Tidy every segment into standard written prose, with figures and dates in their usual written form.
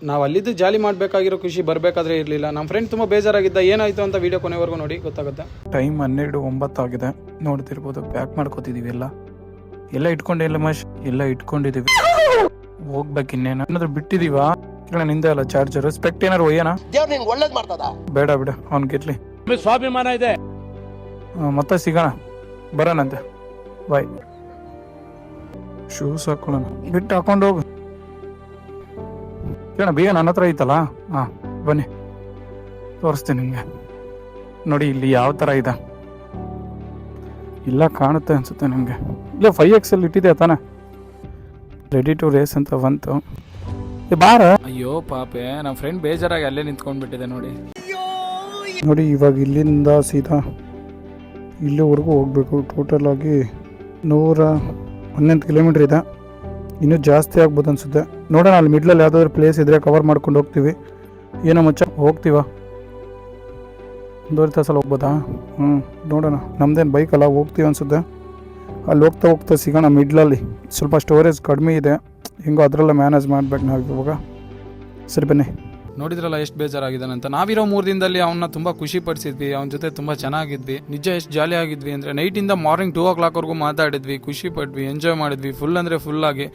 ನಾವು ಅಲ್ಲಿದ್ದು ಜಾಲಿ ಮಾಡಬೇಕಾಗಿರೋ ಖುಷಿ ಬರಬೇಕಾದ್ರೆ ಇರಲಿಲ್ಲ. ನಮ್ಮ ಫ್ರೆಂಡ್ ತುಂಬ ಬೇಜಾರಾಗಿದ್ದ. ಏನಾಯಿತು ಅಂತ ವಿಡಿಯೋ ಕೊನೆವರೆಗೂ ನೋಡಿ ಗೊತ್ತಾಗುತ್ತೆ. ಟೈಮ್ 12:09 ಆಗಿದೆ, ನೋಡ್ತಿರ್ಬೋದು. ಪ್ಯಾಕ್ ಮಾಡ್ಕೋತಿದೀವಿ ಎಲ್ಲ ಇಟ್ಕೊಂಡಿಲ್ಲ ಮಶ್, ಎಲ್ಲ ಇಟ್ಕೊಂಡಿದೀವಿ. ಹೋಗ್ಬೇಕು ಇನ್ನೇನು ಏನಾದ್ರು ಬಿಟ್ಟಿದೀವಾ? ನಿಂದೆ ಅಲ್ಲ ಚಾರ್ಜರ್. ಸ್ಪೆಕ್ಟ್ ಏನಾರು ಒಯ್ಯನ? ಬೇಡ ಬಿಡ, ಅವ್ನ್ ಗಿರ್ಲಿ. ಸ್ವಾಭಿಮಾನ ಇದೆ. ಮತ್ತೆ ಸಿಗೋಣ, ಬರೋಣಂತೆ. ಬಾಯ್. ಶೂಸ್ ಹಾಕೊಳ್ಳೋಣ, ಬಿಟ್ಟು ಹಾಕೊಂಡು ಹೋಗು. ಕೇಳ ಬೇಗ, ನನ್ನ ಹತ್ರ ಐತಲ್ಲ. ಹಾಂ ಬನ್ನಿ, ತೋರಿಸ್ತೀನಿ ನಿಮಗೆ. ನೋಡಿ ಇಲ್ಲಿ ಯಾವ ಥರ ಇದೆ, ಇಲ್ಲ ಕಾಣುತ್ತೆ ಅನ್ಸುತ್ತೆ ನಿಮಗೆ. ಇಲ್ಲ 5XL ಇಟ್ಟಿದೆ ತಾನೆ. ರೆಡಿ ಟು ರೇಸ್ ಅಂತ ಬಂತು. ಬಾರ. ಅಯ್ಯೋ ಪಾಪೆ, ನಮ್ಮ ಫ್ರೆಂಡ್ ಬೇಜಾರಾಗಿ ಅಲ್ಲೇ ನಿಂತ್ಕೊಂಡ್ಬಿಟ್ಟಿದೆ ನೋಡಿ. ನೋಡಿ ಇವಾಗ ಇಲ್ಲಿಂದ ಸೀದಾ ಇಲ್ಲಿವರೆಗೂ ಹೋಗ್ಬೇಕು. ಟೋಟಲ್ ಆಗಿ 111 ಕಿಲೋಮೀಟ್ರ್ ಇದೆ. ಇನ್ನೂ ಜಾಸ್ತಿ ಆಗ್ಬೋದು ಅನ್ಸುತ್ತೆ. ನೋಡೋಣ, ಅಲ್ಲಿ ಮಿಡ್ಲಲ್ಲಿ ಯಾವುದಾದ್ರು ಪ್ಲೇಸ್ ಇದ್ರೆ ಕವರ್ ಮಾಡ್ಕೊಂಡು ಹೋಗ್ತೀವಿ. ಏನೋ ಮಚ್ಚ, ಹೋಗ್ತೀವ? ಒಂದೂವರೆ ತಾಸಲ್ಲಿ ಹೋಗ್ಬೋದಾ? ನೋಡೋಣ. ನಮ್ದೇನು ಬೈಕಲ್ಲ, ಹೋಗ್ತೀವಿ ಅನ್ಸುತ್ತೆ. ಅಲ್ಲಿ ಹೋಗ್ತಾ ಹೋಗ್ತಾ ಸಿಗೋಣ. ಮಿಡ್ಲಲ್ಲಿ ಸ್ವಲ್ಪ ಸ್ಟೋರೇಜ್ ಕಡಿಮೆ ಇದೆ, ಹೆಂಗೋ ಅದರಲ್ಲ ಮ್ಯಾನೇಜ್ ಮಾಡ್ಬೇಕು ನಾವು ಇವಾಗ. ಸರಿ ಬನ್ನಿ. ನೋಡಿದ್ರಲ್ಲ ಎಷ್ಟು ಬೇಜಾರಾಗಿದ್ದಾನೆ ಅಂತ. ನಾವಿರೋ 3 ದಿನದಲ್ಲಿ ಅವನ್ನ ತುಂಬ ಖುಷಿ ಪಡಿಸಿದ್ವಿ, ಅವನ ಜೊತೆ ತುಂಬ ಚೆನ್ನಾಗಿದ್ವಿ. ನಿಜ ಎಷ್ಟು ಜಾಲಿ ಆಗಿದ್ವಿ ಅಂದರೆ, ನೈಟಿಂದ ಮಾರ್ನಿಂಗ್ 2 o'clock ವರೆಗೂ ಮಾತಾಡಿದ್ವಿ, ಖುಷಿ ಪಟ್ವಿ, ಎಂಜಾಯ್ ಮಾಡಿದ್ವಿ. ಫುಲ್ ಅಂದರೆ ಫುಲ್ ಆಗಿ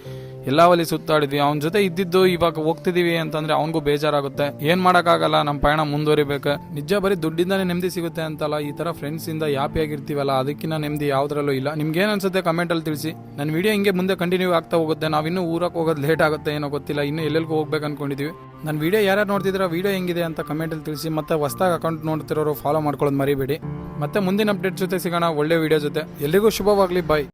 ಎಲ್ಲ ಒಲಿ ಸುತ್ತಾಡಿದ್ವಿ. ಅವನ ಜೊತೆ ಇದ್ದಿದ್ದು ಇವಾಗ ಹೋಗ್ತಿದೀವಿ ಅಂತಂದ್ರೆ ಅವನಿಗೂ ಬೇಜಾರಾಗುತ್ತೆ. ಏನ್ ಮಾಡೋಕ್ಕಾಗಲ್ಲ, ನಮ್ಮ ಪಯಣ ಮುಂದುವರಿಬೇಕು. ನಿಜ ಬರೀ ದುಡ್ಡಿಂದಾನೇ ನೆಮ್ಮದಿ ಸಿಗುತ್ತೆ ಅಂತಲ್ಲ, ಈ ತರ ಫ್ರೆಂಡ್ಸ್ ಇಂದ ಹ್ಯಾಪಿ ಆಗಿರ್ತೀವಲ್ಲ, ಅದಕ್ಕಿಂತ ನೆಮ್ಮದಿ ಯಾವ್ದ್ರಲ್ಲೂ ಇಲ್ಲ. ನಿಮ್ಗೆ ಏನ್ ಅನ್ಸುತ್ತೆ ಕಮೆಂಟ್ ಅಲ್ಲಿ ತಿಳಿಸಿ. ನನ್ನ ವಿಡಿಯೋ ಹಿಂಗೆ ಮುಂದೆ ಕಂಟಿನ್ಯೂ ಆಗ್ತಾ ಹೋಗುತ್ತೆ. ನಾವಿನ್ನೂ ಊರಕ್ಕೆ ಹೋಗೋದು ಲೇಟ್ ಆಗುತ್ತೆ, ಏನೋ ಗೊತ್ತಿಲ್ಲ. ಇನ್ನೂ ಎಲ್ಲೆಲ್ಗೂ ಹೋಗ್ಬೇಕು ಅನ್ಕೊಂಡಿದೀವಿ. ನನ್ನ ವಿಡಿಯೋ ಯಾರ್ಯಾರು ನೋಡ್ತಿದ್ರ, ವಿಡಿಯೋ ಹೆಂಗಿದೆ ಅಂತ ಕಮೆಂಟ್ ಅಲ್ಲಿ ತಿಳಿಸಿ. ಮತ್ತೆ ಹೊಸದಾಗಿ ಅಕೌಂಟ್ ನೋಡ್ತಿರೋರು ಫಾಲೋ ಮಾಡ್ಕೊಳ್ಳೋದು ಮರಿಬೇಡಿ. ಮತ್ತೆ ಮುಂದಿನ ಅಪ್ಡೇಟ್ ಜೊತೆ ಸಿಗೋಣ, ಒಳ್ಳೆ ವಿಡಿಯೋ ಜೊತೆ. ಎಲ್ಲಿಗೂ ಶುಭವಾಗ್ಲಿ. ಬಾಯ್.